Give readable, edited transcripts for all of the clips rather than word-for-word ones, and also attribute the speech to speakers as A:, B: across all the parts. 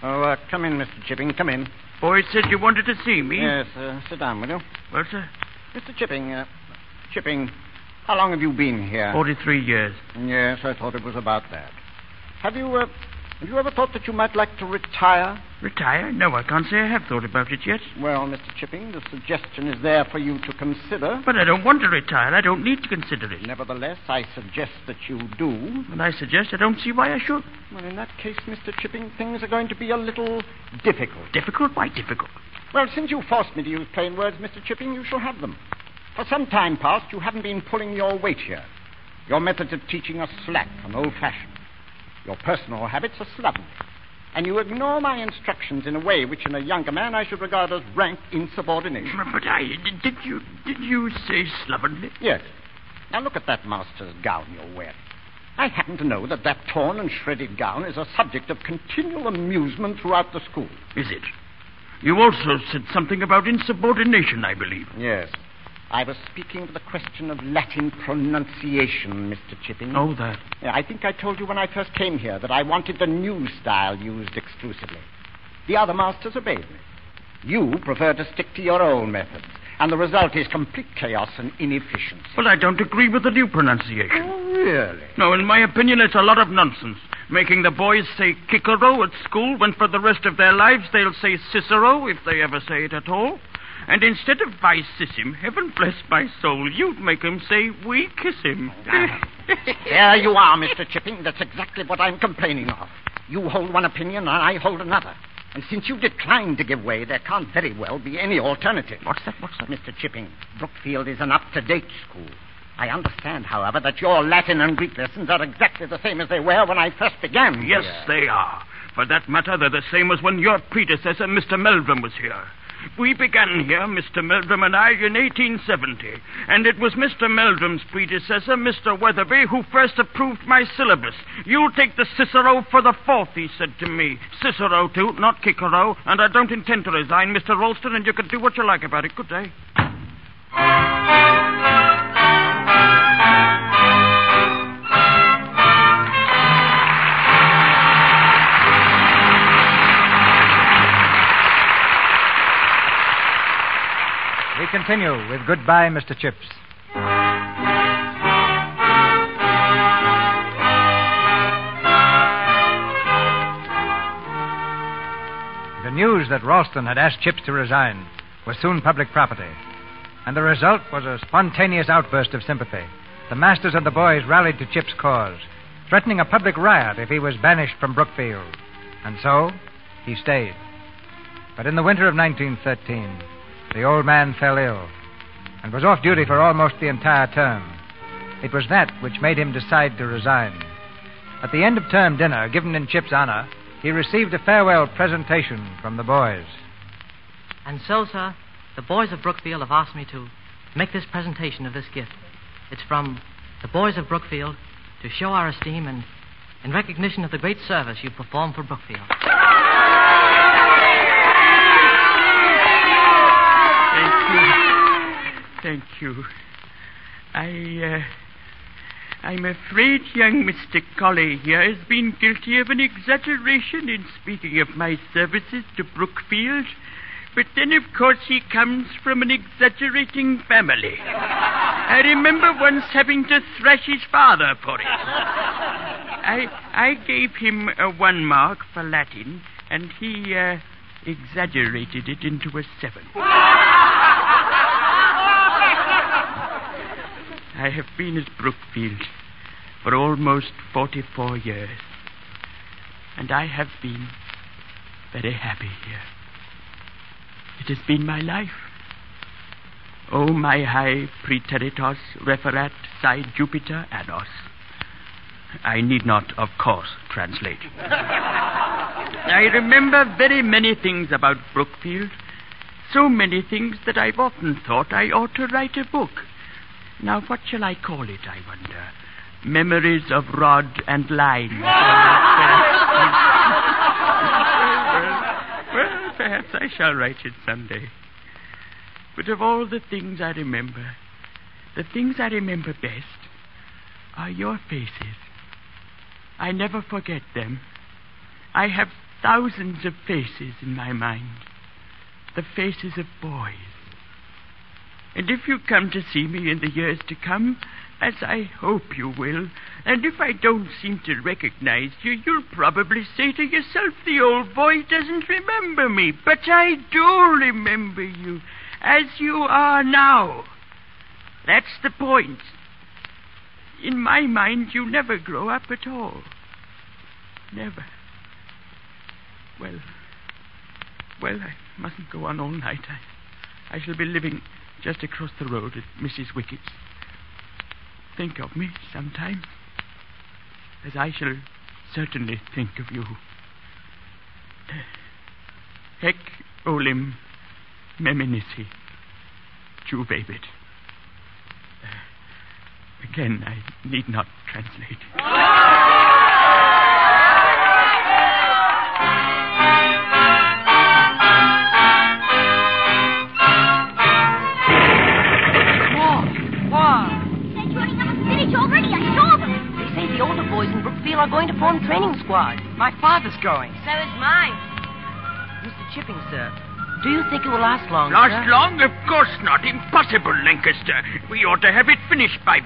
A: Oh, come in, Mr. Chipping, come in.
B: Boy said you wanted to see me.
A: Yes, sit down, will you?
B: Well, sir?
A: Mr. Chipping, how long have you been here?
B: 43 years.
A: Yes, I thought it was about that. Have you ever thought that you might like to retire?
B: Retire? No, I can't say I have thought about it yet.
A: Well, Mr. Chipping, the suggestion is there for you to consider.
B: But I don't want to retire. I don't need to consider it.
A: Nevertheless, I suggest that you do.
B: And I suggest I don't see why I should.
A: Well, in that case, Mr. Chipping, things are going to be a little difficult.
B: Difficult? Why difficult?
A: Well, since you forced me to use plain words, Mr. Chipping, you shall have them. For some time past, you haven't been pulling your weight here. Your methods of teaching are slack and old-fashioned. Your personal habits are slovenly. And you ignore my instructions in a way which in a younger man I should regard as rank insubordination.
B: But did you say slovenly?
A: Yes. Now look at that master's gown you're wearing. I happen to know that torn and shredded gown is a subject of continual amusement throughout the school.
B: Is it? You also said something about insubordination, I believe.
A: Yes. I was speaking of the question of Latin pronunciation, Mr. Chipping.
B: Oh, that.
A: Yeah, I think I told you when I first came here that I wanted the new style used exclusively. The other masters obeyed me. You prefer to stick to your own methods, and the result is complete chaos and inefficiency.
B: Well, I don't agree with the new pronunciation.
A: Oh, really?
B: No, in my opinion, it's a lot of nonsense. Making the boys say Kikero at school when for the rest of their lives they'll say Cicero, if they ever say it at all. And instead of vice him, heaven bless my soul, you'd make him say, we kiss him.
A: There you are, Mr. Chipping. That's exactly what I'm complaining of. You hold one opinion and I hold another. And since you decline to give way, there can't very well be any alternative.
B: What's that?
A: Mr. Chipping, Brookfield is an up-to-date school. I understand, however, that your Latin and Greek lessons are exactly the same as they were when I first began.
B: Yes, they are. For that matter, they're the same as when your predecessor, Mr. Meldrum, was here. We began here, Mr. Meldrum and I, in 1870. And it was Mr. Meldrum's predecessor, Mr. Weatherby, who first approved my syllabus. You'll take the Cicero for the fourth, he said to me. Cicero, too, not Kikero. And I don't intend to resign, Mr. Ralston, and you can do what you like about it. Good day.
C: We continue with Goodbye, Mr. Chips. The news that Ralston had asked Chips to resign was soon public property, and the result was a spontaneous outburst of sympathy. The masters and the boys rallied to Chips' cause, threatening a public riot if he was banished from Brookfield. And so, he stayed. But in the winter of 1913... the old man fell ill and was off duty for almost the entire term. It was that which made him decide to resign. At the end of term dinner, given in Chip's honor, he received a farewell presentation from the boys.
D: And so, sir, the boys of Brookfield have asked me to make this presentation of this gift. It's from the boys of Brookfield to show our esteem and in recognition of the great service you performed for Brookfield.
B: Thank you. I'm afraid young Mr. Colley here has been guilty of an exaggeration in speaking of my services to Brookfield. But then, of course, he comes from an exaggerating family. I remember once having to thrash his father for it. I gave him a 1 mark for Latin, and he exaggerated it into a 7. I have been at Brookfield for almost 44 years, and I have been very happy here. It has been my life. O my high praeteritos referat side Jupiter annos. I need not, of course, translate. I remember very many things about Brookfield, so many things that I've often thought I ought to write a book. Now, what shall I call it, I wonder? Memories of Rod and Line. Well, perhaps I shall write it someday. But of all the things I remember, the things I remember best are your faces. I never forget them. I have thousands of faces in my mind. The faces of boys. And if you come to see me in the years to come, as I hope you will, and if I don't seem to recognize you, you'll probably say to yourself, the old boy doesn't remember me. But I do remember you, as you are now. That's the point. In my mind, you never grow up at all. Never. Well, I mustn't go on all night. I shall be living just across the road at Mrs. Wickett's. Think of me sometime, as I shall certainly think of you. Hec olim meminisi juvabit. Again, I need not translate.
E: Are going to form training squad.
D: My father's going.
E: So is mine.
D: Mr. Chipping, sir, do you think it will last long,
B: Last
D: sir?
B: long? Of course not. Impossible, Lancaster. We ought to have it finished by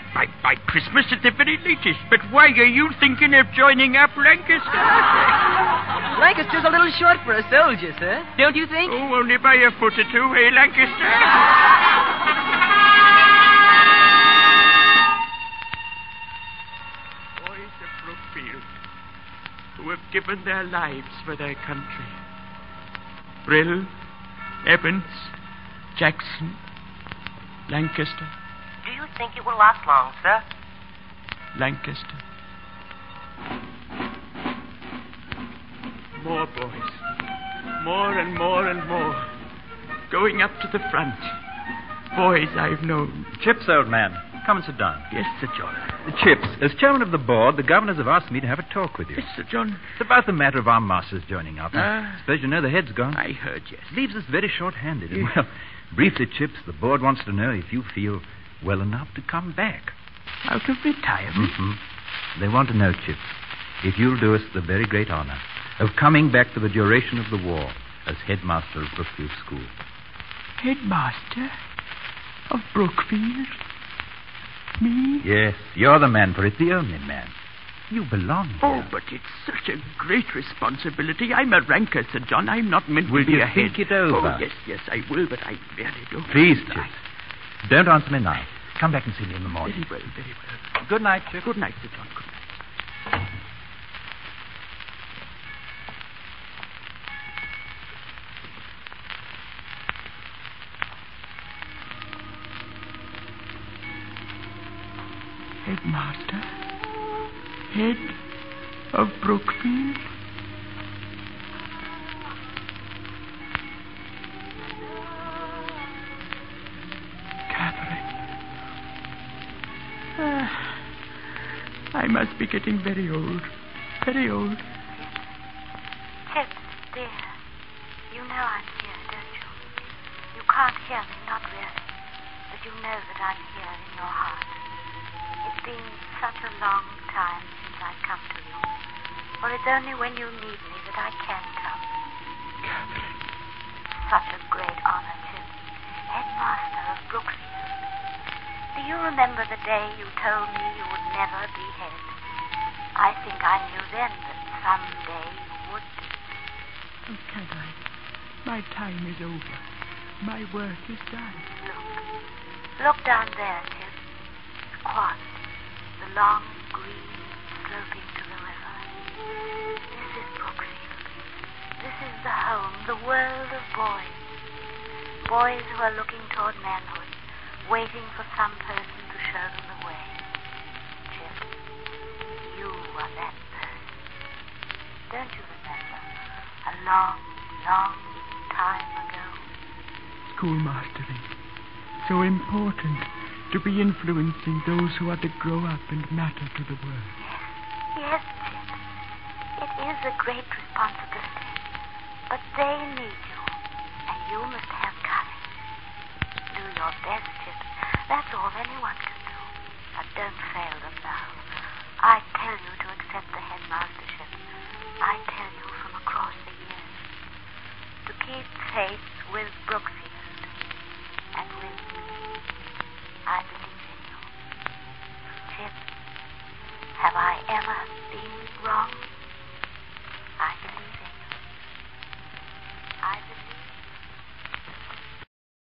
B: Christmas at the very latest. But why are you thinking of joining up, Lancaster?
E: Lancaster's a little short for a soldier, sir. Don't you think?
B: Oh, only by a foot or two, eh, Lancaster? Who have given their lives for their country. Brill, Evans, Jackson, Lancaster.
E: Do you think it will last long, sir?
B: Lancaster. More boys. More and more and more. Going up to the front. Boys I've known.
F: Chips, old man. Come and sit down.
B: Yes, Sir John.
F: Chips, as chairman of the board, the governors have asked me to have a talk with you.
B: Yes, Sir John.
F: It's about the matter of our masters joining up. I suppose you know the head's gone.
B: I heard, yes.
F: Leaves us very short-handed. And, well, briefly, Chips, the board wants to know if you feel well enough to come back.
B: Out of retirement?
F: Mm-hmm. They want to know, Chips, if you'll do us the very great honor of coming back for the duration of the war as headmaster of Brookfield School.
B: Headmaster of Brookfield? Me?
F: Yes, you're the man for it, the only man. You belong here.
B: Oh, but it's such a great responsibility. I'm a ranker, Sir John. I'm not meant to be a head.
F: Will you think it over?
B: Oh, yes, I will, but I really don't.
F: Please, Chips. Don't answer me now. Come back and see me in the morning.
B: Very well, very well.
F: Good night, Chips.
B: Good night, Sir John. Good night. Headmaster? Head of Brookfield? Catherine. I must be getting very old. Very old.
G: Chips, dear. You know I'm here, don't you? You can't hear me, not really. But you know that I'm here in your heart. It's been such a long time since I've come to you. For it's only when you need me that I can come.
B: Catherine.
G: Such a great honor, Chip. Headmaster of Brookfield. Do you remember the day you told me you would never be head? I think I knew then that someday you would.
B: Oh, can't I? My time is over. My work is done.
G: Look down there, Chip. Quad. The long green sloping to the river. This is Brookfield. This is the home, the world of boys. Boys who are looking toward manhood, waiting for some person to show them the way. Chip, you are that person. Don't you remember? A long, long time ago.
B: Schoolmastering. So important. To be influencing those who are to grow up and matter to the world.
G: Yes, Chip. It is a great responsibility. But they need you. And you must have courage. Do your best, Chip. That's all anyone can do. But don't fail them now. I tell you to accept the headmastership. I tell you from across the place with Brookfield. And with me. I believe in you. Chip, have I ever